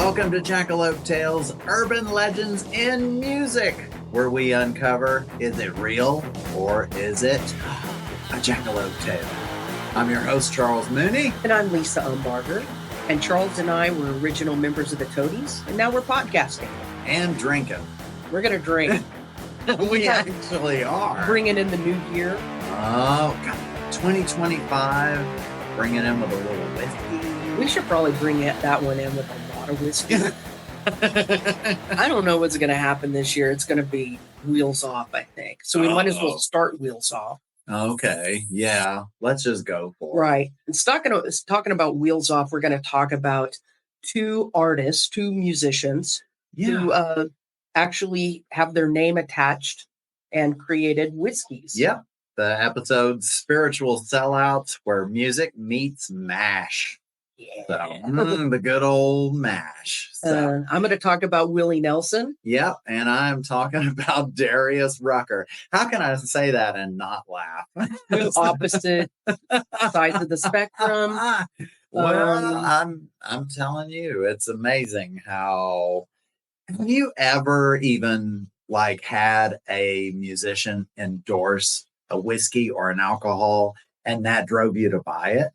Welcome to Jackalope Tales, Urban Legends in Music, where we uncover, is it real or is it a jackalope tale? I'm your host, Charles Mooney. And I'm Lisa Umbarger. And Charles and I were original members of the Toadies, and now we're podcasting. And drinking. We're going to drink. We actually are. Bringing in the new year. Oh, God. 2025, bringing in with a little whiskey. We should probably bring that one in with a lot of whiskey. I don't know what's going to happen this year. It's going to be wheels off, I think. So we might as well start wheels off. Okay, yeah. Let's just go for it. Right. And talking about wheels off, we're going to talk about two musicians who actually have their name attached and created whiskeys. Yeah. The episode Spiritual Sellouts, where music meets mash. Yeah. So, the good old mash. So. I'm going to talk about Willie Nelson. Yep, and I'm talking about Darius Rucker. How can I say that and not laugh? Two opposite sides of the spectrum. Well, I'm telling you, it's amazing how. Have you ever even had a musician endorse a whiskey or an alcohol, and that drove you to buy it?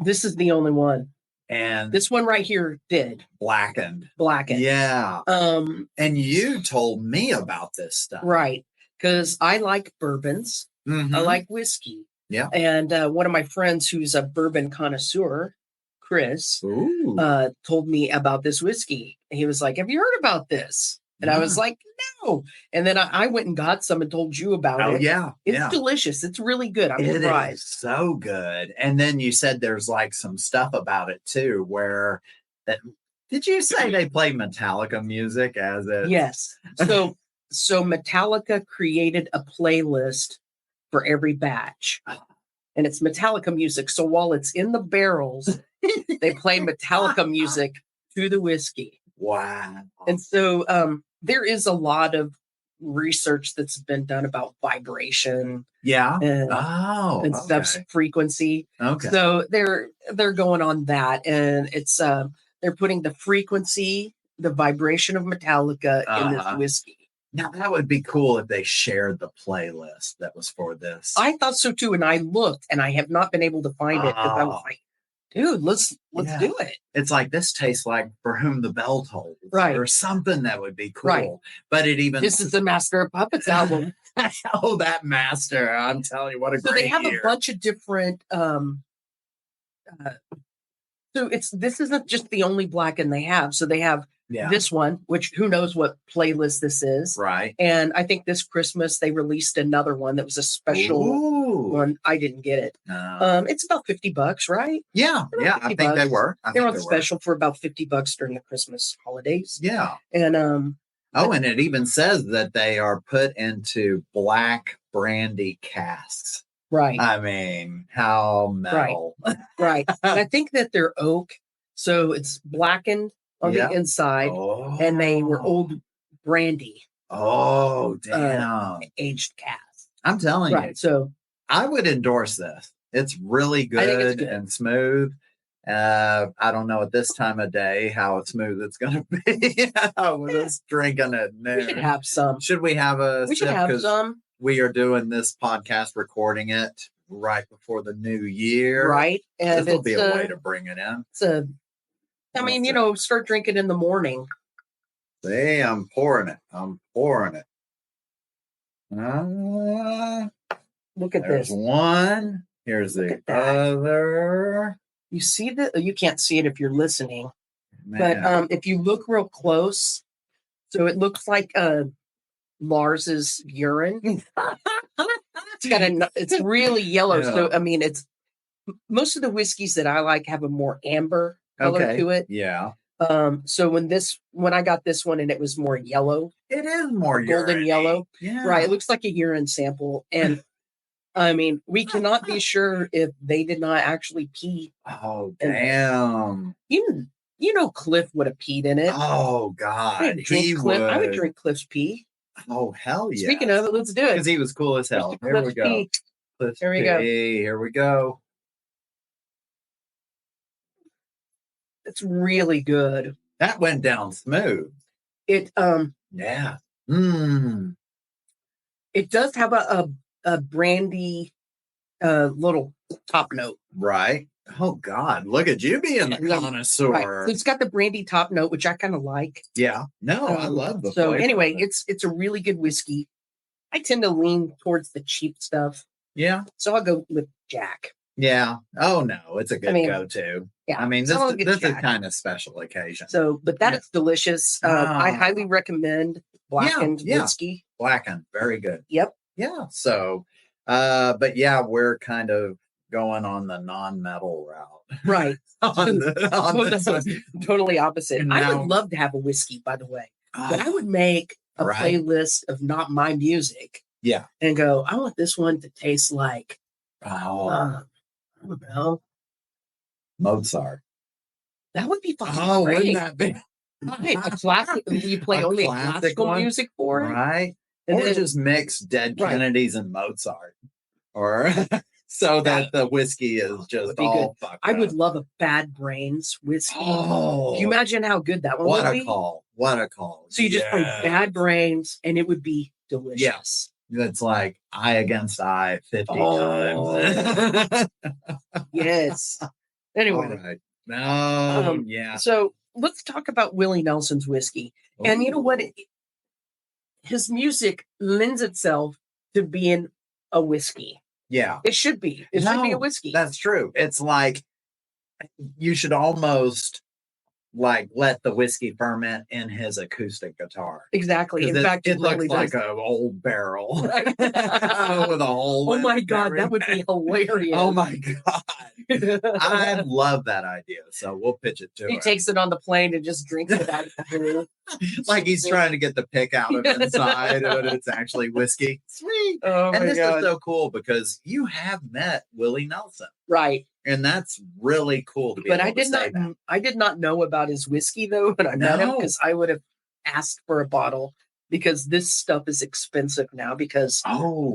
This is the only one. And this one right here did. Blackened. Yeah. And you told me about this stuff. Right. Because I like bourbons. Mm-hmm. I like whiskey. Yeah. And one of my friends who's a bourbon connoisseur, Chris, told me about this whiskey. He was like, "Have you heard about this?" And I was like, "No." And then I went and got some and told you about it. Oh, yeah. It's delicious. It's really good. I'm surprised. It is so good. And then you said there's some stuff about it too, where did you say they play Metallica music as it? Yes. So Metallica created a playlist for every batch. And it's Metallica music. So while it's in the barrels, they play Metallica music to the whiskey. Wow. And so there is a lot of research that's been done about vibration. Yeah. And stuff's frequency. Okay. So they're going on that. And it's they're putting the frequency, the vibration of Metallica in this whiskey. Now, that would be cool if they shared the playlist that was for this. I thought so, too. And I looked, and I have not been able to find it because I was like, dude, let's do it. It's like, this tastes like For Whom the Bell Tolls. Right. Or something that would be cool. Right. But it even... This is the Master of Puppets album. Oh, that master. I'm telling you, what a great So they have year. a bunch of different... so this isn't just the only blackened they have. So they have this one, which who knows what playlist this is. Right. And I think this Christmas they released another one that was a special one. I didn't get it. It's about $50, right? Yeah. Yeah. I think they were. They're on special for about $50 during the Christmas holidays. Yeah. And and it even says that they are put into black brandy casks. Right. I mean, how metal. Right. And I think that they're oak. So it's blackened on the inside. And they were old brandy. Oh, damn. Aged casks. I'm telling you. So I would endorse this. It's really good and smooth. I don't know at this time of day how smooth it's going to be. We're just drinking it. We should have some. Should we have a We should have some. We are doing this podcast, recording it right before the new year. Right. And this will be a way to bring it in. Start drinking in the morning. See, I'm pouring it. Look at There's this. One. Here's the other. You see that? You can't see it if you're listening. Man. But if you look real close, so it looks like Lars's urine. It's really yellow. Yeah. So I mean, it's most of the whiskeys that I like have a more amber color to it. Yeah. So when I got this one and it was more yellow. It is more golden yellow. Yeah. Right. It looks like a urine sample. And I mean, we cannot be sure if they did not actually pee. Oh, damn. You know Cliff would have peed in it. Oh, God. I would drink Cliff's pee. Oh, hell yeah. Speaking of it, let's do it. Because he was cool as hell. Here we go. Here we go. Here we go. It's really good. That went down smooth. It Yeah. it does have a brandy little top note. Right. Oh God, look at you being the connoisseur. Right. So it's got the brandy top note, which I kind of like. Yeah. No, I love the So flavor anyway, of it. it's a really good whiskey. I tend to lean towards the cheap stuff. Yeah. So I'll go with Jack. Yeah. Oh no, it's a good go-to. Yeah. I mean, this so is kind of special occasion. So, but that is delicious. I highly recommend blackened whiskey. Blackened, very good. Yep. Yeah. So, but yeah, we're kind of going on the non-metal route. Right. This totally opposite. I would love to have a whiskey, by the way, but I would make a playlist of not my music. Yeah. And go, I want this one to taste like, I don't know, Mozart. That would be fucking great. Wouldn't that be? Right. A classic. You play only classical music for it. Right. And then just mix Dead Kennedys and Mozart. Or so that the whiskey is just all fucked I would love a Bad Brains whiskey. Oh. Can you imagine how good that one would be? What a call. So you just play Bad Brains and it would be delicious. Yes. It's like eye against eye 50 times. Yes. Anyway. All right. Yeah. So let's talk about Willie Nelson's whiskey. Ooh. And you know what? His music lends itself to being a whiskey. Yeah. It should be. It should be a whiskey. That's true. It's like you should almost like let the whiskey ferment in his acoustic guitar. Exactly. In fact, it looks like an old barrel with a hole. Oh my God, that would be hilarious. Oh my God. I love that idea. So we'll pitch it to him. He takes it on the plane and just drinks it out of the blue. Like he's trying to get the pick out of inside, but it's actually whiskey. Sweet. Oh and this is so cool because you have met Willie Nelson. Right. And that's really cool to be able to say that. I did not know about his whiskey though when I met him, because I would have asked for a bottle, because this stuff is expensive now because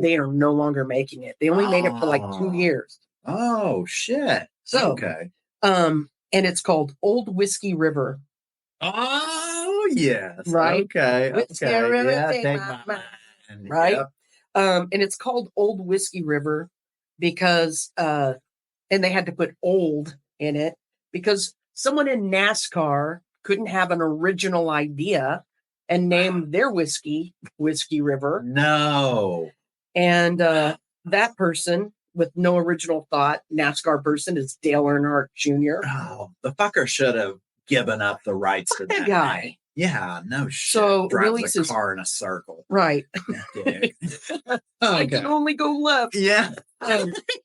they are no longer making it. They only made it for like 2 years. Oh shit. So okay. And it's called Old Whiskey River. Oh yes. Right. Okay. Whiskey okay. River, Yeah, take my mind. Right. Yep. And it's called Old Whiskey River because and they had to put old in it because someone in NASCAR couldn't have an original idea and name their whiskey Whiskey River. No. And that person with no original thought, NASCAR person, is Dale Earnhardt Jr. Oh, the fucker should have given up the rights to that guy. Name. Yeah, no shit. So drives a car in a circle. Right. Okay. I can only go left. Yeah.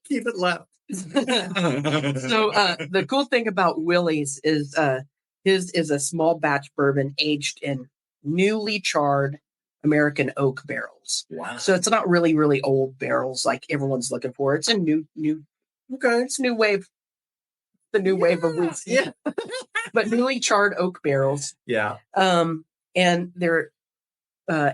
Keep it left. So the cool thing about Willie's is his is a small batch bourbon aged in newly charred American oak barrels. Wow. So it's not really, really old barrels like everyone's looking for. It's a new it's new wave. The new wave of whiskey. Yeah. But newly charred oak barrels. Yeah. And they're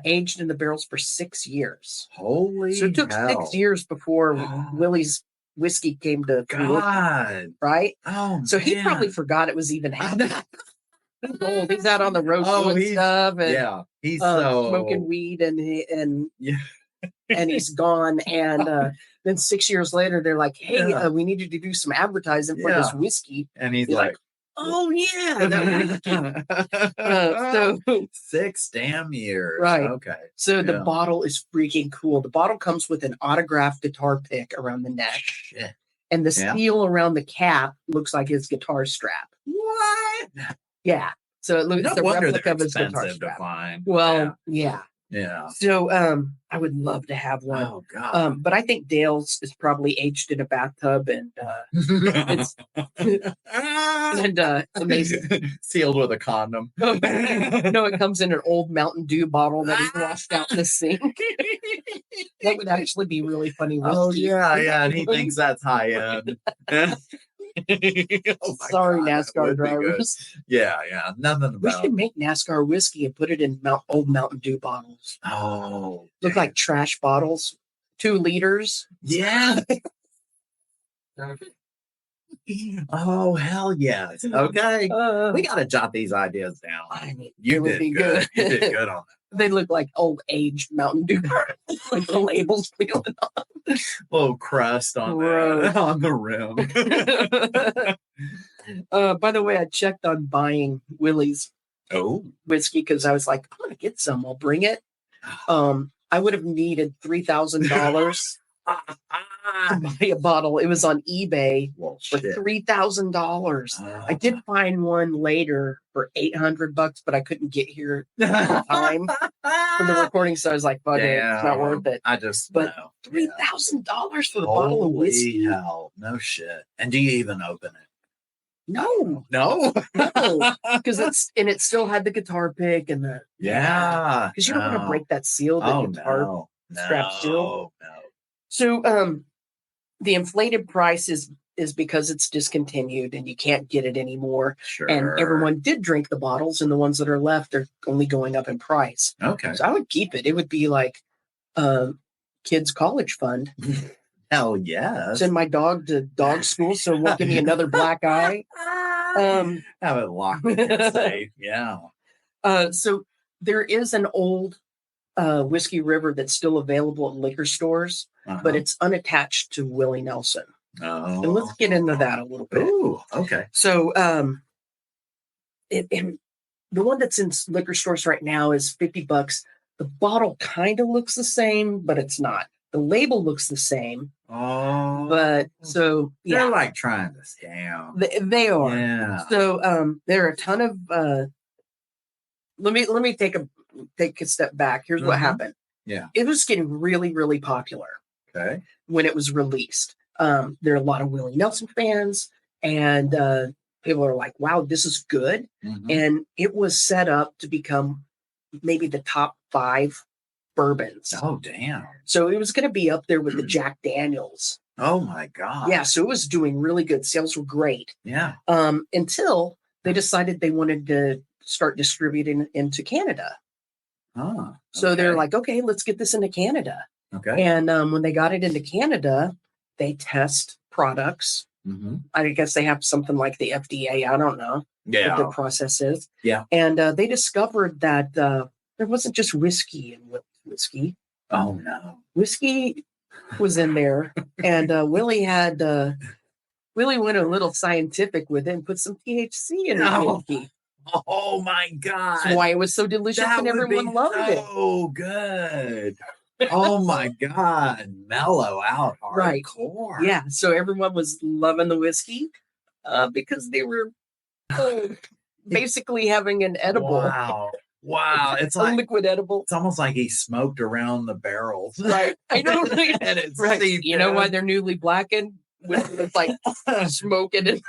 aged in the barrels for 6 years. Holy So it took hell. 6 years before Willie's whiskey came to God. Right? Oh, so he probably forgot it was even happening. He's out on the road doing stuff and he's smoking weed and and he's gone. And then 6 years later, they're like, "Hey, we need you to do some advertising for this whiskey." And he's like, "Oh yeah, that whiskey." So 6 damn years, right? Okay. So the bottle is freaking cool. The bottle comes with an autographed guitar pick around the neck. Shit. And the steel around the cap looks like his guitar strap. What? Yeah. So it looks no the wonder replica of his guitar expensive strap. to find. Well, yeah. Yeah. So I would love to have one. Oh God. But I think Dale's is probably aged in a bathtub and it's amazing. Sealed with a condom. No, it comes in an old Mountain Dew bottle that he washed out in the sink. That would actually be really funny. Oh yeah, and he thinks that's high end. Sorry, God, NASCAR drivers. Yeah, nothing about. We should make NASCAR whiskey and put it in old Mountain Dew bottles. Oh, look like trash bottles, 2 liters. Yeah. Oh, hell yes. Okay. We got to jot these ideas down. I mean, You it would did be good. good. You did good on They look like old aged Mountain Dew, like the labels peeling off. that. Little crust on Gross. the rim. By the way, I checked on buying Willie's Oh. whiskey because I was like, I'm gonna get some. I'll bring it. I would have needed $3,000 to buy a bottle. It was on eBay Well, for shit. $3,000. I did find one later for $800, but I couldn't get here in time for the recording, so I was like, "Fuck it, it's not worth it." I just But no. $3,000 for the bottle of whiskey? Hell, no shit. And do you even open it? No, No, because it still had the guitar pick and the because you don't want to break that seal, the guitar strap seal. No. So, the inflated price is because it's discontinued and you can't get it anymore. Sure. And everyone did drink the bottles, and the ones that are left are only going up in price. Okay. So I would keep it. It would be like kids' college fund. Hell yes. Send my dog to dog school so it won't give me another black eye. Have it locked in your safe. Yeah. So there is an old Whiskey River that's still available at liquor stores, but it's unattached to Willie Nelson. Oh. And let's get into that a little bit. Ooh, okay. So the one that's in liquor stores right now is $50. The bottle kind of looks the same, but it's not. The label looks the same. Oh. But so they're like trying to scam. They are. Yeah. So there are a ton of let me take a step back. Here's what happened. Yeah. It was getting really, really popular. Okay. When it was released. There are a lot of Willie Nelson fans, and people are like, wow, this is good. And it was set up to become maybe the top 5 bourbons. Oh, damn. So it was going to be up there with the Jack Daniels. Oh, my God. Yeah, so it was doing really good. Sales were great. Yeah. Until they decided they wanted to start distributing into Canada. Oh, so they're like, okay, let's get this into Canada. Okay. And when they got it into Canada, they test products. I guess they have something like the FDA. I don't know what the process is. Yeah. And they discovered that there wasn't just whiskey in whiskey. Oh, no. Whiskey was in there. And Willie went a little scientific with it and put some THC in his whiskey. Oh, my God. That's why it was so delicious and everyone loved it. Oh, good. Oh my God, mellow out hardcore. Right. Yeah, so everyone was loving the whiskey because they were basically having an edible. Wow. It's a like liquid edible. It's almost like he smoked around the barrels. Right. I know. And it's right. You know why they're newly blackened? It's like smoking and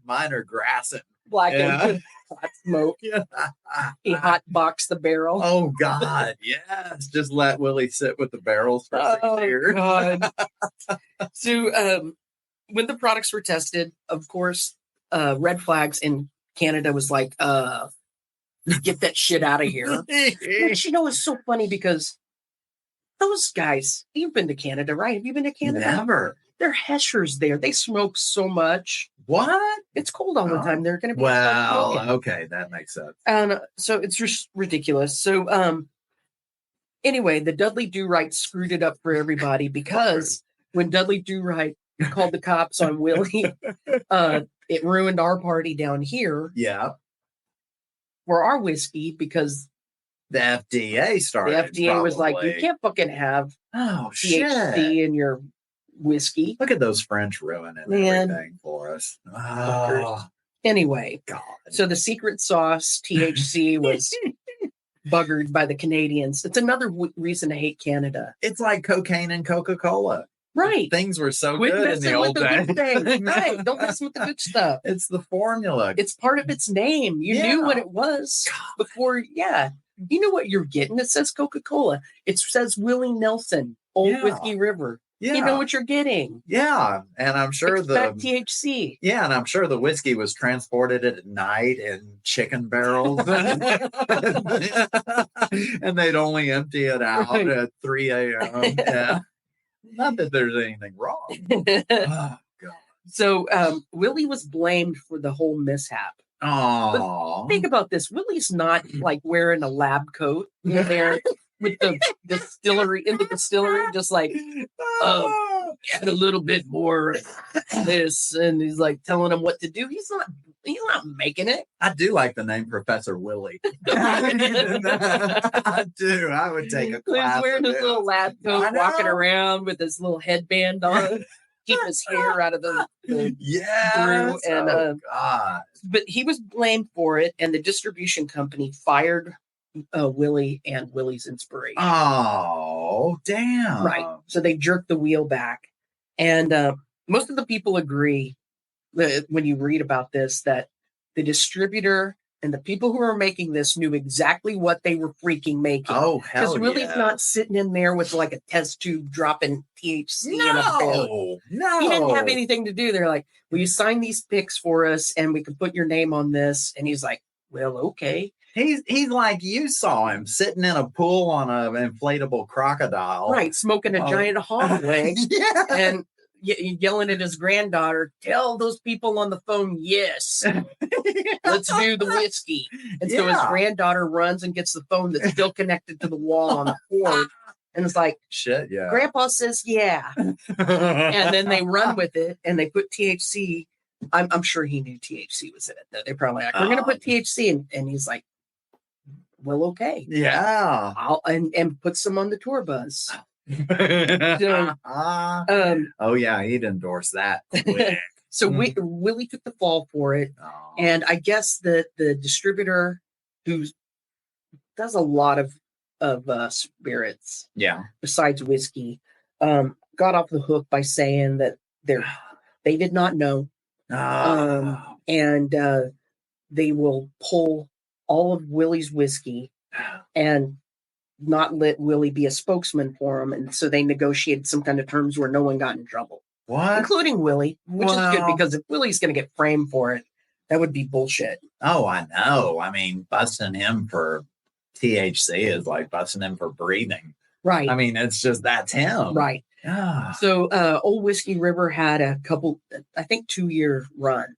mine are grassing. Blackened with hot smoke. He hot boxed the barrel. Oh God, yes. Just let Willie sit with the barrels for 6 years. God. So when the products were tested, of course, Red Flags in Canada was like, get that shit out of here. Which, it's so funny because those guys, you've been to Canada, right? Have you been to Canada? Never. They're heshers there. They smoke so much. What? It's cold all the time. They're going to be okay, that makes sense. So it's just ridiculous. So anyway, the Dudley Do-Right screwed it up for everybody because when Dudley Do-Right called the cops on Willie, it ruined our party down here. Yeah. For our whiskey because the FDA started. The FDA was like, you can't fucking have THC in your whiskey. Look at those French ruining everything for us. Anyway, God. So the secret sauce THC was buggered by the Canadians. It's another reason to hate Canada. It's like cocaine and Coca-Cola. Right. Things were so good in the old days. Right. Don't mess with the good stuff. It's the formula. It's part of its name. You knew what it was before. Yeah. You know what you're getting. It says Coca-Cola. It says Willie Nelson, Old Whiskey River. Yeah. You know what you're getting. Yeah. And I'm sure THC. Yeah. And I'm sure the whiskey was transported at night in chicken barrels. And they'd only empty it out at 3 a.m. Yeah. Not that there's anything wrong. Oh, God. So Willie was blamed for the whole mishap. Oh, Think about this. Willie's not like wearing a lab coat in there with the distillery in the distillery, just like add a little bit more of this, and he's like telling him what to do. He's not making it. I do like the name Professor Willie. I do. I would take a class. He's wearing his little lab coat, walking around with his little headband on, keep his hair out of the brew. And God. But he was blamed for it, and the distribution company fired Willie and Willie's inspiration. Oh, damn. Right. So they jerked the wheel back. And most of the people agree that when you read about this, that the distributor and the people who were making this knew exactly what they were freaking making. Oh, hell yeah. Because Willie's not sitting in there with like a test tube dropping THC in a pill. No. He didn't have anything to do. They're like, will you sign these pics for us and we can put your name on this? And he's like, well, okay. He's like, you saw him sitting in a pool on an inflatable crocodile. Right, smoking a giant hog leg. Yeah. And yelling at his granddaughter, tell those people on the phone, yes, let's do the whiskey. And so his granddaughter runs and gets the phone that's still connected to the wall on the cord. And it's like, shit, yeah. Grandpa says, yeah. And then they run with it and they put THC. I'm sure he knew THC was in it, though. They're probably like, we're going to put THC in. And he's like, well, okay. Yeah. And put some on the tour bus. So, oh yeah, he'd endorse that quick. So Willie took the fall for it. Oh. And I guess that the distributor who does a lot of spirits, besides whiskey, got off the hook by saying that they did not know, and they will pull all of Willie's whiskey and not let Willie be a spokesman for him. And so they negotiated some kind of terms where no one got in trouble. What? Including Willie, which is good, because if Willie's going to get framed for it, that would be bullshit. Oh, I know. I mean, busting him for THC is like busting him for breathing. Right. I mean, it's just, that's him. Right. Yeah. So Old Whiskey River had a couple, I think 2-year run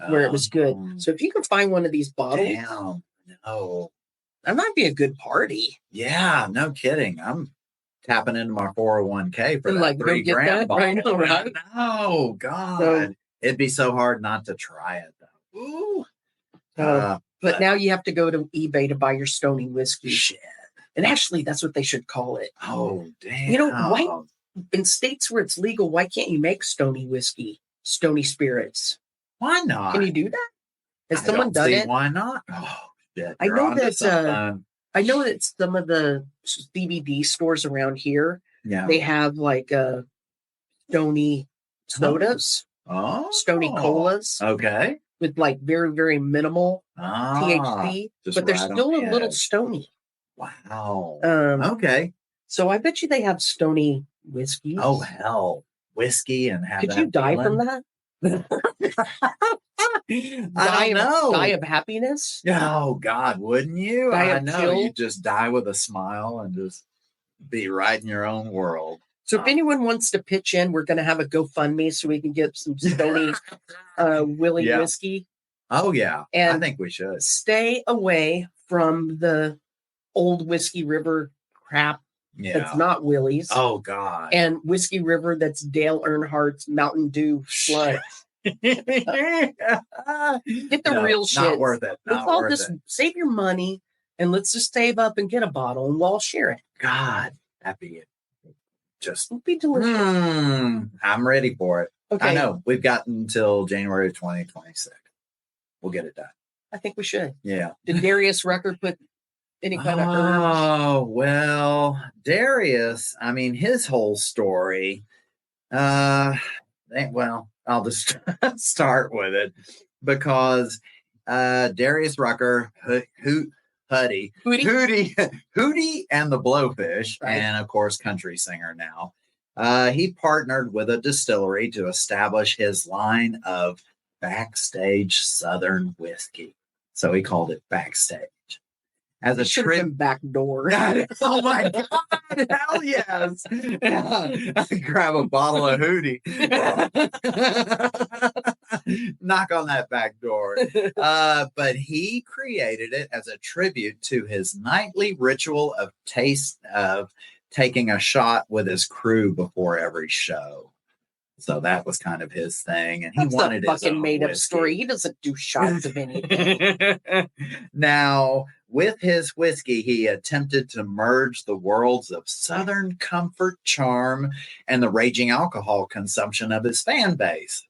where it was good. So if you can find one of these bottles. Damn. No. That might be a good party. Yeah, no kidding. I'm tapping into my 401k for that like, $3 grand bottle. Right? Oh, God. So, it'd be so hard not to try it, though. Ooh. But now you have to go to eBay to buy your Stony whiskey. Shit. And actually, that's what they should call it. Oh, damn. You know, why in states where it's legal, why can't you make Stony whiskey, Stony spirits? Why not? Can you do that? Has someone done it? Why not? Oh, shit. I know that some of the CBD stores around here, they have like Stony sodas, Stony colas. Okay. With like very, very minimal THC, but they're still a little stony. Wow. Okay. So I bet you they have Stony whiskey. Oh, hell. Whiskey and have Could you die from that? I don't know. Die of happiness? Oh, God, wouldn't you? I know. You just die with a smile and just be right in your own world. So if anyone wants to pitch in, we're going to have a GoFundMe so we can get some Stony Willie whiskey. Oh, yeah. And I think we should. Stay away from the Old Whiskey River crap that's not Willie's. Oh, God. And Whiskey River that's Dale Earnhardt's Mountain Dew sludge. Get the real shit. Not worth it. Let's all just save your money and let's just save up and get a bottle and we'll all share it. God, that'd be it. Just be delicious. I'm ready for it. Okay. I know. We've got until January 2026. We'll get it done. I think we should. Yeah. Did Darius Rucker put any kind of herbs? Oh, well, Darius, I mean, his whole story, I'll just start with it because Darius Rucker, Hootie and the Blowfish, and of course, country singer now. He partnered with a distillery to establish his line of Backstage Southern whiskey. So he called it Backstage. as a Should have been backdoor. Oh my God! Hell yes! Grab a bottle of Hootie, knock on that back door. But he created it as a tribute to his nightly ritual of taking a shot with his crew before every show. So that was kind of his thing, and he That's wanted a his fucking own made up whiskey. story. He doesn't do shots of anything. Now, with his whiskey, he attempted to merge the worlds of Southern comfort, charm, and the raging alcohol consumption of his fan base.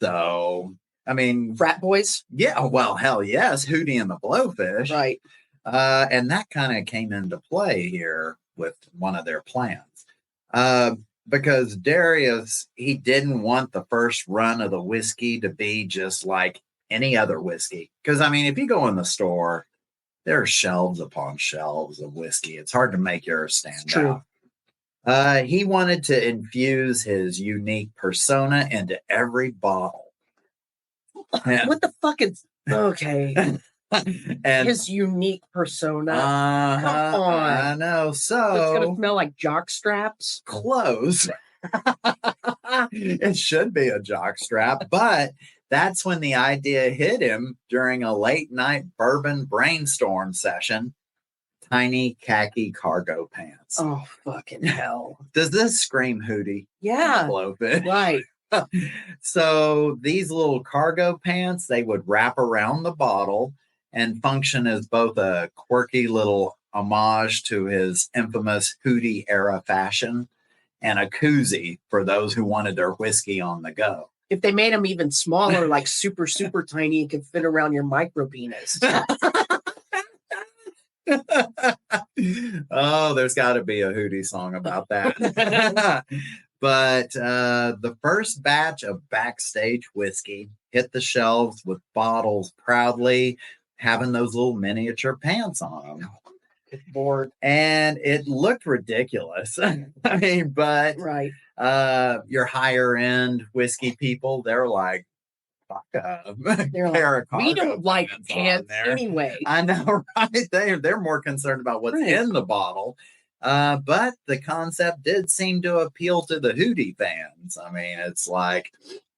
So, I mean, Frat boys, yeah, well, hell yes, Hootie and the Blowfish, right? And that kind of came into play here with one of their plans. Because Darius, he didn't want the first run of the whiskey to be just like any other whiskey. Because, I mean, if you go in the store, there are shelves upon shelves of whiskey. It's hard to make yours stand out. He wanted to infuse his unique persona into every bottle. What the fuck is... Okay. And his unique persona. Come on. I know. So it's gonna smell like jock straps. Close. It should be a jock strap, but that's when the idea hit him during a late night bourbon brainstorm session. Tiny khaki cargo pants. Oh, fucking hell. Does this scream Hootie? Yeah. Blowfish. Right. So these little cargo pants, they would wrap around the bottle and function as both a quirky little homage to his infamous Hootie era fashion and a koozie for those who wanted their whiskey on the go. If they made them even smaller, like super, super tiny, it could fit around your micro penis. Oh, there's got to be a Hootie song about that. But the first batch of backstage whiskey hit the shelves with bottles proudly having those little miniature pants on them. Good Lord. And it looked ridiculous. I mean, but right. Your higher end whiskey people, they're like, fuck up. They're like, we don't like pants anyway. I know, right? They're more concerned about what's in the bottle. But the concept did seem to appeal to the Hootie fans. I mean, it's like,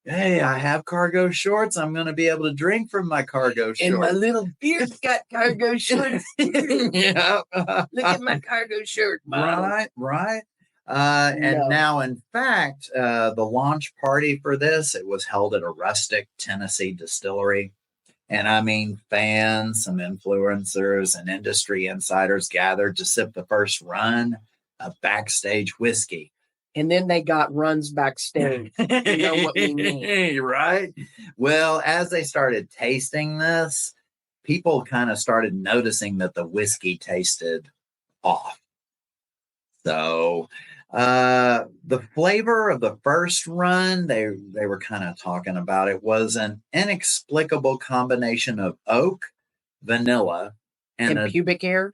hey, I have cargo shorts. I'm going to be able to drink from my cargo shorts. And my little beard's got cargo shorts. Yeah. Look at my cargo shirt. Mom. Right. And now, in fact, the launch party for this, it was held at a rustic Tennessee distillery. And I mean, fans, some influencers, and industry insiders gathered to sip the first run of backstage whiskey. And then they got runs backstage. You know what we mean. Right? Well, as they started tasting this, people kind of started noticing that the whiskey tasted off. So the flavor of the first run, they were kind of talking about it, was an inexplicable combination of oak, vanilla, and pubic hair.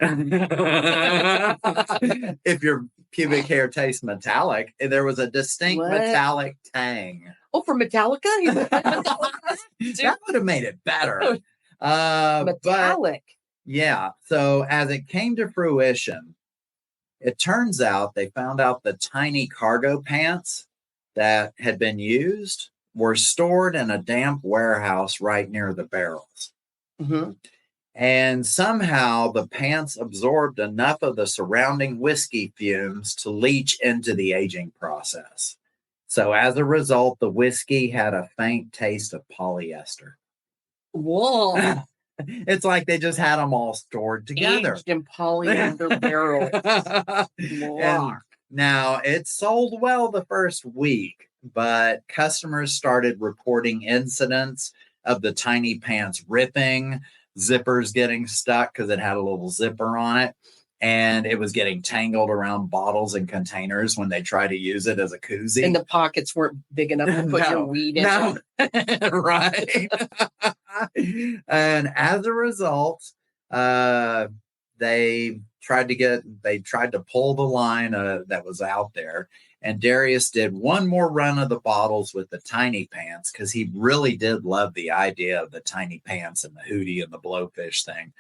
If your pubic hair tastes metallic, there was a distinct metallic tang. Oh, for Metallica? That would have made it better. Metallic. But, yeah. So as it came to fruition, it turns out they found out the tiny cargo pants that had been used were stored in a damp warehouse right near the barrels. Mm-hmm. And somehow the pants absorbed enough of the surrounding whiskey fumes to leach into the aging process. So as a result, the whiskey had a faint taste of polyester. Whoa. It's like they just had them all stored together. Aged in polyester barrels. And now, it sold well the first week, but customers started reporting incidents of the tiny pants ripping, zippers getting stuck because it had a little zipper on it, and it was getting tangled around bottles and containers when they tried to use it as a koozie. And the pockets weren't big enough to put your weed in. Right. And as a result, they tried to pull the line that was out there. And Darius did one more run of the bottles with the tiny pants because he really did love the idea of the tiny pants and the Hootie and the Blowfish thing.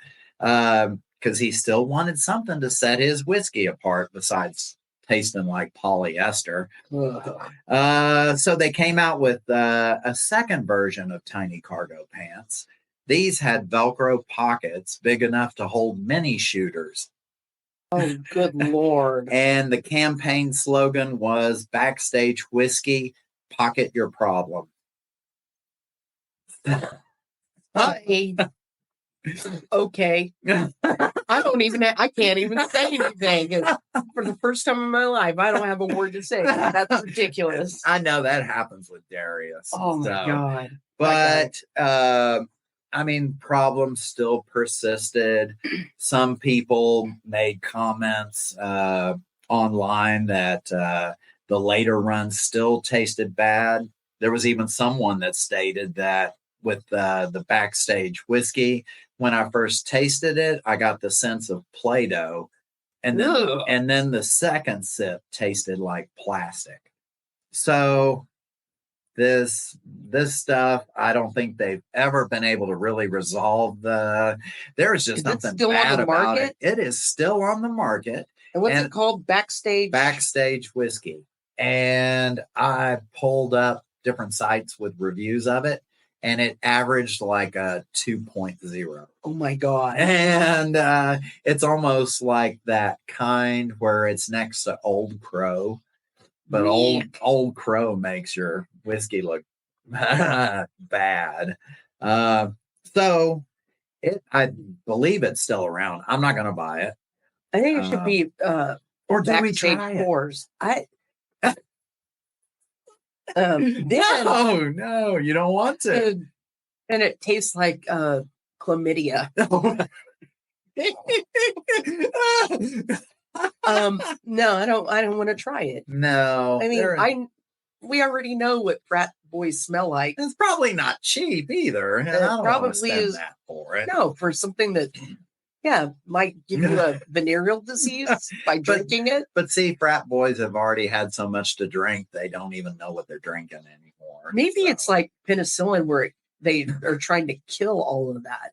because he still wanted something to set his whiskey apart besides tasting like polyester. So they came out with a second version of tiny cargo pants. These had Velcro pockets big enough to hold mini shooters. Oh, good Lord. And the campaign slogan was "Backstage Whiskey, Pocket Your Problem." Okay. I can't even say anything. For the first time in my life, I don't have a word to say. That's ridiculous. I know that happens with Darius. Oh, my God. But, I mean, problems still persisted. Some people made comments online that the later runs still tasted bad. There was even someone that stated that with the Backstage whiskey, when I first tasted it, I got the sense of Play-Doh. And then the second sip tasted like plastic. So this stuff, I don't think they've ever been able to really resolve there's just something bad about it. It is still on the market. And what's it called? Backstage whiskey. And I pulled up different sites with reviews of it, and it averaged like a 2.0. Oh my God. And it's almost like that kind where it's next to Old Crow. But Old Crow makes your whiskey look bad. So I believe it's still around. I'm not going to buy it. I think it should be or do we try pours. No, you don't want to. And it tastes like chlamydia. No, I don't want to try it. No. I mean, we already know what frat boys smell like. It's probably not cheap either. And I don't probably is that for it. No, for something that might give you a venereal disease by drinking it. But see, frat boys have already had so much to drink, they don't even know what they're drinking anymore. Maybe it's like penicillin where they are trying to kill all of that.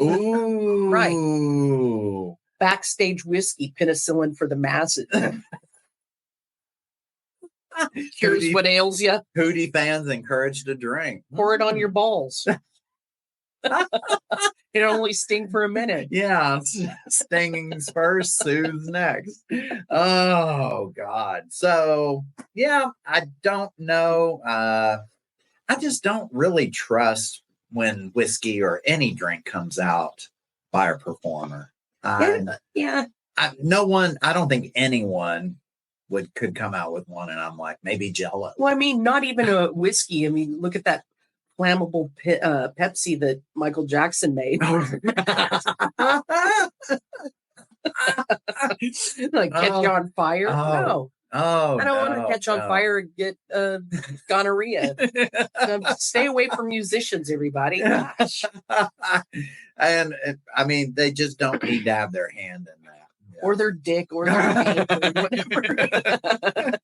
Ooh. Right. Backstage whiskey, penicillin for the masses. Here's what ails you. Hootie fans encouraged to drink. Pour it on your balls. It only sting for a minute. Yeah, stinging's first, soothes next. Oh God. So yeah, I don't know. I just don't really trust when whiskey or any drink comes out by a performer. Yeah. I don't think anyone could come out with one, and I'm like, maybe Jello. Well, I mean, not even a whiskey. I mean, look at that flammable Pepsi that Michael Jackson made. Like catch you on fire? No. Oh, I don't want to catch on fire and get gonorrhea. Stay away from musicians, everybody. Gosh. And I mean, they just don't need to have their hand in that. Yeah. Or their dick, or their hand, or whatever.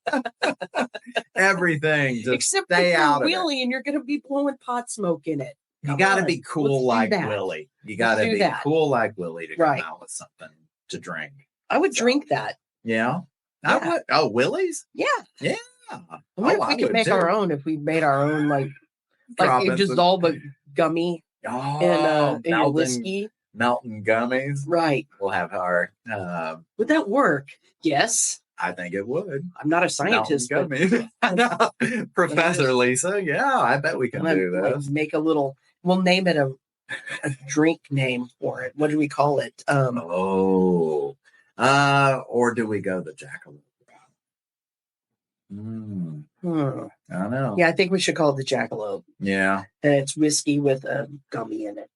Everything. Just except stay if out you're Willie and you're going to be blowing pot smoke in it. You got to be cool like Willie. You got to be cool like Willie to come out with something to drink. I would drink that. Yeah. I would. Oh, Willie's? Yeah. Yeah. We could make our own if we made our own, like it just all but gummy and whiskey. Melting gummies. Right. We'll have our... would that work? Yes. I think it would. I'm not a scientist. But Professor Lisa, yeah, I bet we can do this. Make a little... We'll name it a drink name for it. What do we call it? Or do we go the Jackalope? I don't know. Yeah, I think we should call it the Jackalope. Yeah. And it's whiskey with a gummy in it.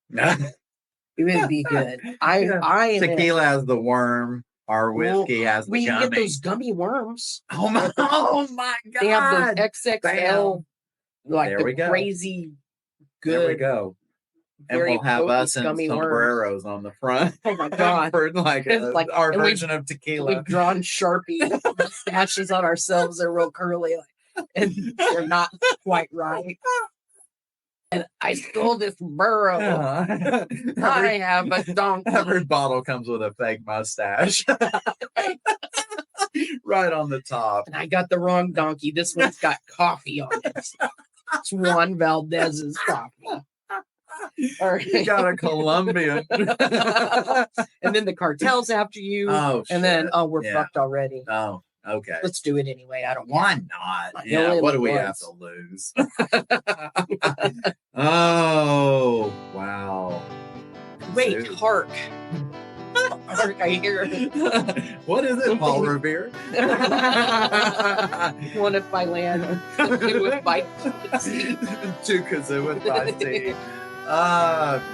It would be good. Tequila has the worm. Our whiskey has the gummy. We can get those gummy worms. Oh my God. They have those XXL, there we go. Crazy good. There we go. And we'll have us in sombreros on the front. Oh my God. For our version of tequila. We've drawn Sharpie mustaches on ourselves. They're real curly. And they're not quite right. and I stole this burro. I have a donkey. Every bottle comes with a fake mustache. Right on the top. And I got the wrong donkey. This one's got coffee on it. It's Juan Valdez's coffee. All right. You got a Colombian. And then the cartel's after you. Oh, and then, shit. we're fucked already. Oh, okay. Let's do it anyway. I don't care. Why not? I Yeah, only what do we live have to lose? Oh, wow. Wait, Kazoo. hark. Hark, I hear. What is it, Paul Revere? One if I land, two if I Two Kazoo with my tea.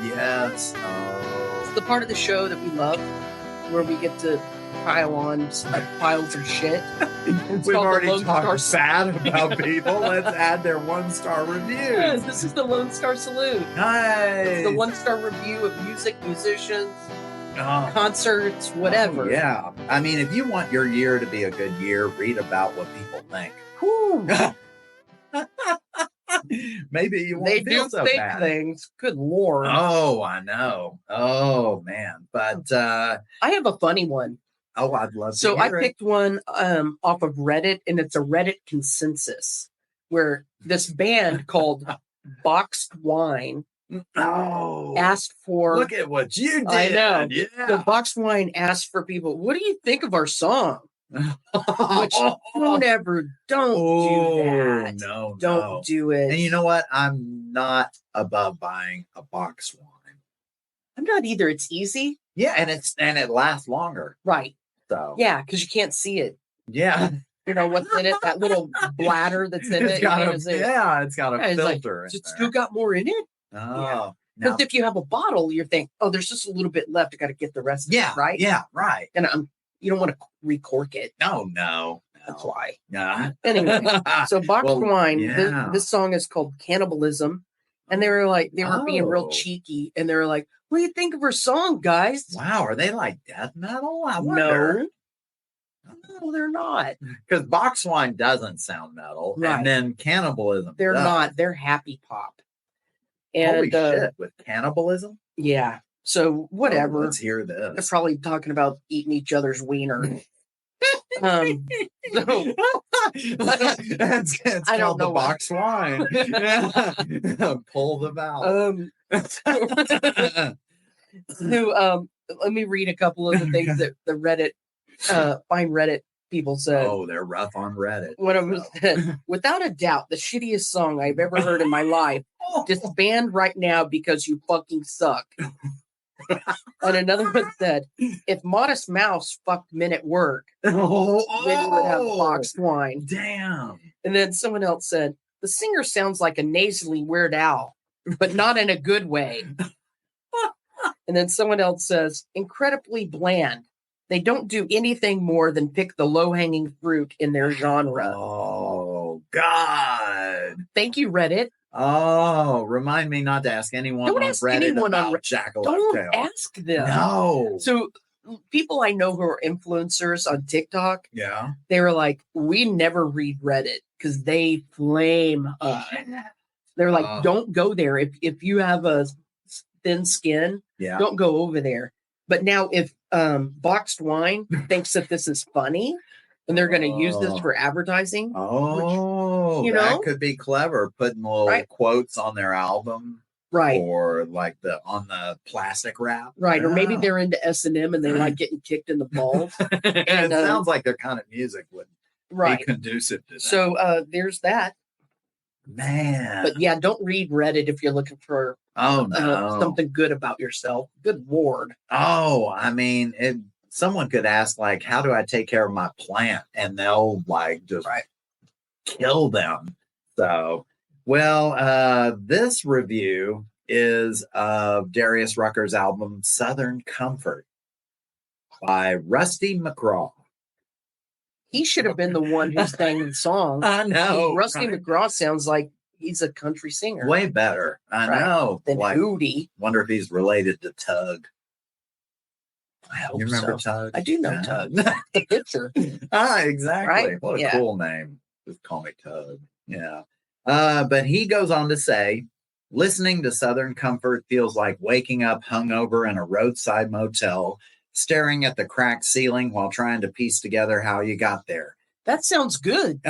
Yes. Oh. It's the part of the show that we love, where we get to pile on piles of shit. It's We've called the already Lone talked Star bad about people. Let's add their 1-star Yes, reviews. this is the Lone Star Salute. Nice. It's the 1-star review of music, musicians, Oh. concerts, whatever. Oh, yeah. I mean, if you want your year to be a good year, read about what people think. Whew. Maybe you won't They feel do so fake bad. things. Good Lord. Oh, I know. Oh, man. But, I have a funny one. I'd love to So I hear it. picked one off of Reddit, and it's a Reddit consensus where this band called Boxed Wine Oh, asked for. look at what you did. I know. Yeah. The Boxed Wine asked for people, what do you think of our song? Which don't do that. No, Don't no. do it. And you know what? I'm not above buying a box wine. I'm not either. It's easy. Yeah, and it lasts longer. Right. So Yeah, because you can't see it. yeah. You know what's in it? That little bladder that's in It's it. got you a, can't see it. yeah, it's got a Yeah, it's like, filter. It's in still there. got more in it. Oh, Because no. if you have a bottle, you're thinking, oh, there's just a little bit left. I got to get the rest of Yeah, it, right? Yeah, right. And you don't want to recork it. No. That's why. Nah. Anyway, so Boxed Well, Wine, yeah. this song is called Cannibalism. And they were being real Oh. cheeky. And they were like, what do you think of our song, guys? Wow, are they like death metal? I wonder. No, they're not. Because box wine doesn't sound metal, Right. and then cannibalism. They're does. not. They're happy pop. And Holy shit! With cannibalism, yeah. So whatever. Oh, let's hear They're this. probably talking about eating each other's wiener. So it's I don't called know the what- box wine. Yeah. Pull the valve. so let me read a couple of the things that the Reddit fine Reddit people said. Oh, they're rough on Reddit. One of them said, without a doubt, the shittiest song I've ever heard in my life. Disband right now because you fucking suck. And another one said, if Modest Mouse fucked Men at Work, Oh, then you would have Boxed Wine. damn. And then someone else said, the singer sounds like a nasally Weird Al, but not in a good way. And then someone else says, incredibly bland. They don't do anything more than pick the low-hanging fruit in their genre. Oh, God. Thank you, Reddit. Oh, remind me not to ask anyone Don't on ask Reddit anyone on about Jackalope Don't Tales. ask them. No. So people I know who are influencers on TikTok, Yeah. they were like, we never read Reddit because they flame us. They're like, don't go there. If you have a thin skin, Yeah. don't go over there. But now if Boxed Wine thinks that this is funny and they're going to use this for advertising, Oh, you that know? could be clever. Putting little Right. quotes on their album, right, or like on the plastic wrap, right. Or maybe Yeah. they're into S&M and they like getting kicked in the balls. And it sounds like their kind of music would Right. be conducive to that. So there's that. Man, But yeah, don't read Reddit if you're looking for oh no, something good about yourself. Good Lord. Oh, I mean, someone could ask, like, how do I take care of my plant? And they'll like just kill them. So, well, this review is of Darius Rucker's album Southern Comfort by Rusty McGraw. He should have been the one who sang the song. I know. Rusty right? McGraw sounds like he's a country singer. Way better. I Right. know. Than Like, Hootie. wonder if he's related to Tug. I hope You remember so. Tug? I do know Yeah. Tug. The picture. Exactly. Right? What a Yeah. cool name. Just call me Tug. Yeah. But he goes on to say, Listening to Southern Comfort feels like waking up hungover in a roadside motel, staring at the cracked ceiling while trying to piece together how you got there. That sounds good.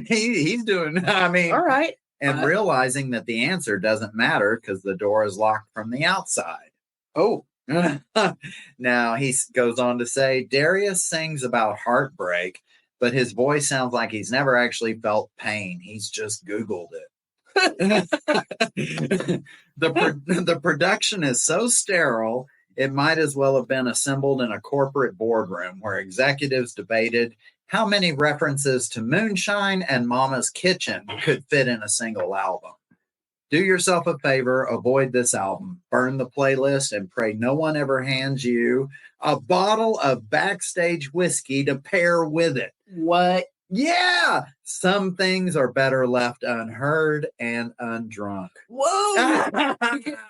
He's doing, I mean, all right. And realizing that the answer doesn't matter because the door is locked from the outside. Oh. Now he goes on to say, Darius sings about heartbreak, but his voice sounds like he's never actually felt pain. He's just Googled it. The production is so sterile, it might as well have been assembled in a corporate boardroom where executives debated how many references to moonshine and Mama's Kitchen could fit in a single album. Do yourself a favor, avoid this album, burn the playlist, and pray no one ever hands you a bottle of backstage whiskey to pair with it. What? Yeah! Some things are better left unheard and undrunk. Whoa!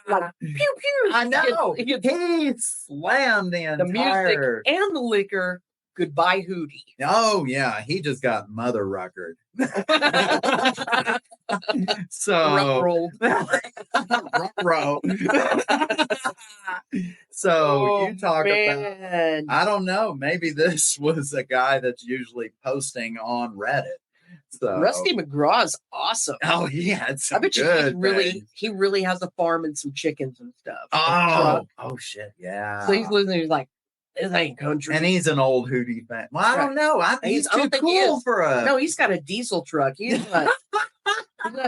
Like, pew, pew. I know! He slammed the entire... music and the liquor. Goodbye, Hootie. Oh, yeah. He just got mother ruckered. So... So you talk about... I don't know. Maybe this was a guy that's usually posting on Reddit. So Rusty McGraw's awesome. Oh, he had some I bet good he really has a farm and some chickens and stuff. Oh shit, yeah. So he's listening, he's like, this ain't country. And he's an old Hootie fan. Well, I don't know. I think he's too cool for a... No, he's got a diesel truck. He's not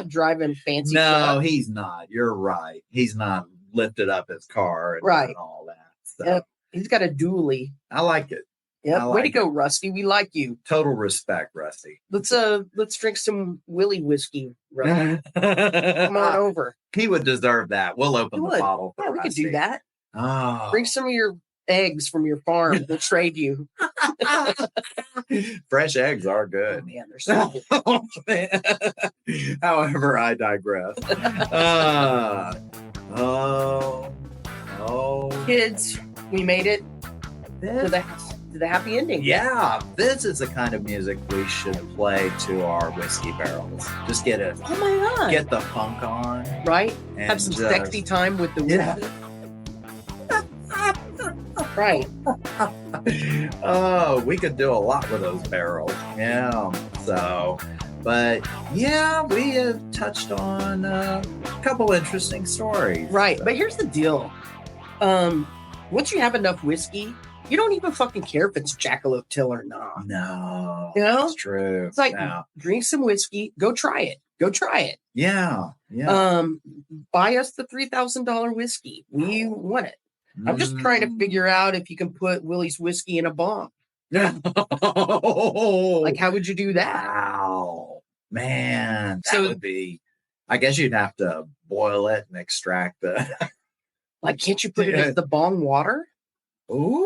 driving fancy truck. He's not. You're right. He's not lifted up his car and all that. So. Yep. He's got a dually. I like it. Yep. Way to go, Rusty. We like you. Total respect, Rusty. Let's drink some Willie whiskey, Rusty. Come on over. He would deserve that. We'll open the bottle for we Rusty. could do that. Oh. Bring some of your eggs from your farm. We'll trade you. Fresh eggs are good. Oh, man, they're so good. However, I digress. Kids, we made it to the happy ending. Yeah, this is the kind of music we should play to our whiskey barrels. Just get it. Oh my God. Get the funk on. Right? Have some sexy time with the whiskey. Right. Oh, we could do a lot with those barrels. Yeah. So, but yeah, we have touched on a couple interesting stories. Right. So. But here's the deal. Once you have enough whiskey, you don't even fucking care if it's Jackalope Tale or not. No. You know? That's true. It's like, drink some whiskey, go try it. Go try it. Yeah. Yeah. Buy us the $3,000 whiskey. We want it. I'm just trying to figure out if you can put Willie's whiskey in a bomb. Like, how would you do that? Wow. Man. That would be, I guess you'd have to boil it and extract the... Like, can't you put it in the bong water? Ooh.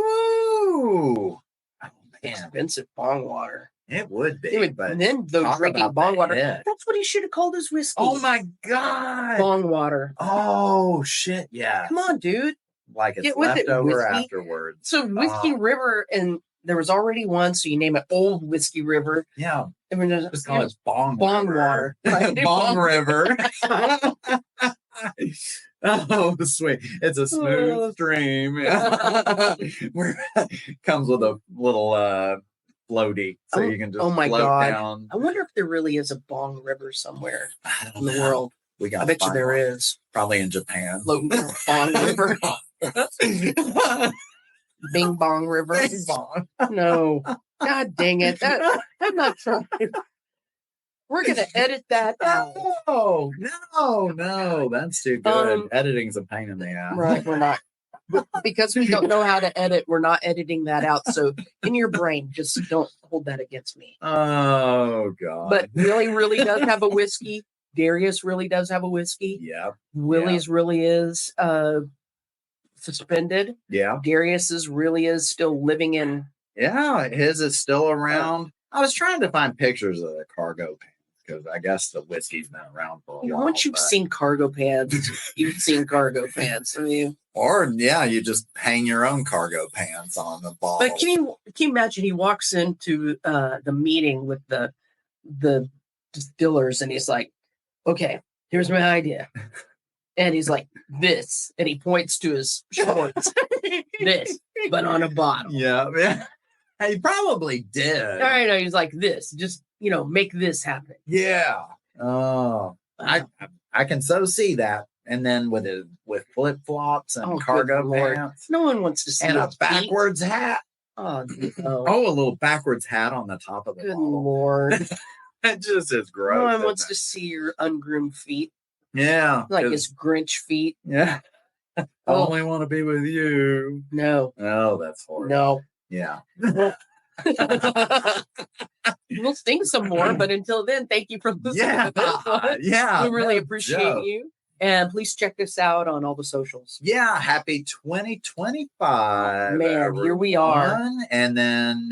Oh, man. Expensive bong water. It would be. And then the drinking bong water. That's what he should have called his whiskey. Oh, my God. Bong water. Oh, shit. Yeah. Come on, dude. Like it's left over afterwards. So Whiskey River, and there was already one, so you name it Old Whiskey River. Yeah. And we're just call it Bong Water. Right? Bong River. Oh, sweet. It's a smooth stream. Comes with a little floaty, so you can just float down. I wonder if there really is a Bong River somewhere in the world. I bet you there is. Probably in Japan. Bong River. Bing Bong River. Bing Bong. No. God dang it. I'm not trying. We're going to edit that out. No. That's too good. Editing's a pain in the ass. Right, we're not. Because we don't know how to edit, we're not editing that out. So in your brain, just don't hold that against me. Oh, God. But Willie really does have a whiskey. Darius really does have a whiskey. Yeah. Willie's really is suspended. Yeah. Darius's really is still living in. Yeah, his is still around. I was trying to find pictures of the cargo pants because I guess the whiskey's been around for a while. Once you've seen cargo pants, you've seen cargo pants. I mean, you just hang your own cargo pants on the bottle. But can you imagine? He walks into the meeting with the distillers, and he's like, "Okay, here's my idea. And he's like, this. And he points to his shorts. This, but on a bottle. Yeah. He probably did. I know. He's like, this. Just, make this happen. Yeah. Oh, I can so see that. And then with flip flops and cargo pants. No one wants to see and a backwards hat. Oh, no. Oh, a little backwards hat on the top of the Good bottle. Lord. That just is gross. No one wants to see your ungroomed feet. Yeah. Like his Grinch feet. Yeah. I only want to be with you. No. Oh, that's horrible. No. Yeah. We'll sing some more, but until then, thank you for listening to this one. Yeah. We really appreciate you. And please check us out on all the socials. Yeah. Happy 2025. Man, everyone. Here we are. And then,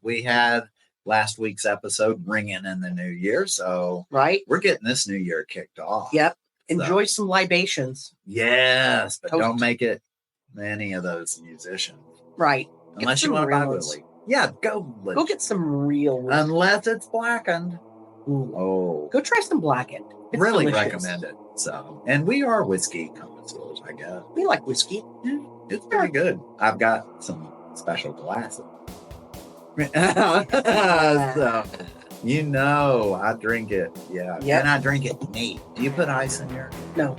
we had last week's episode ringing in the new year. So we're getting this new year kicked off. Yep. Enjoy some libations. Yes, but don't make it any of those musicians. Right. Unless you want to buy Willie. Yeah, go get some real whiskey. Unless it's blackened. Ooh. Oh. Go try some blackened. It's really delicious. recommend it. So, and we are whiskey connoisseurs, I guess. We like whiskey. Yeah, it's pretty good. I've got some special glasses. So, I drink it. Yeah. Yep. And I drink it neat. Do you put ice in here? No.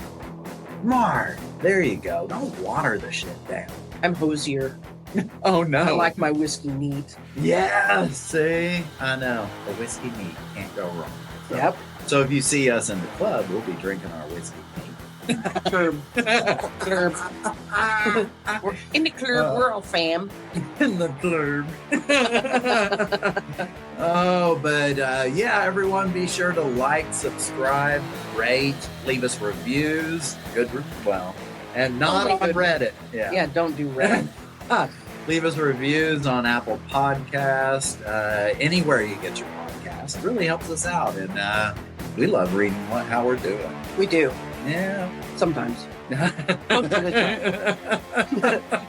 Mark, there you go. Don't water the shit down. I'm hosier. Oh, no. I like my whiskey neat. Yeah, see? I know. The whiskey neat can't go wrong. So, yep. So if you see us in the club, we'll be drinking our whiskey neat. Curb. We're in the club. We're all fam. In the club. But everyone be sure to like, subscribe, rate, leave us reviews. And not on Reddit. Yeah, don't do Reddit. Leave us reviews on Apple Podcast, anywhere you get your podcast. It really helps us out. And we love reading how we're doing. We do. Yeah. Sometimes. Most of the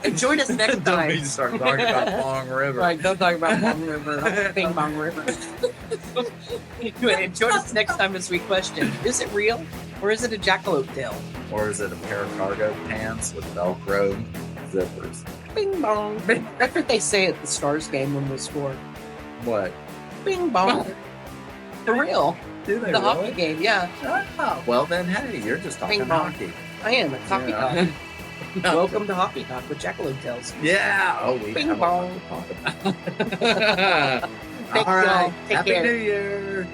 time. Join us next time. Don't start talking about Long River. Right, don't talk about Long River. Bing Bong River. Join us next time as we question, is it real? Or is it a Jackalope Tale? Or is it a pair of cargo pants with Velcro zippers? Bing bong. That's what they say at the Stars game when we score. What? Bing bong. For real. Do they the really? hockey game, yeah. Oh, well then, hey, you're just talking hockey. I am. It's hockey talk. Welcome to Hockey Talk with Jackalope Tales. Yeah. Oh, we Bing have bong. a lot to talk about. All right. Take Happy care. New Year.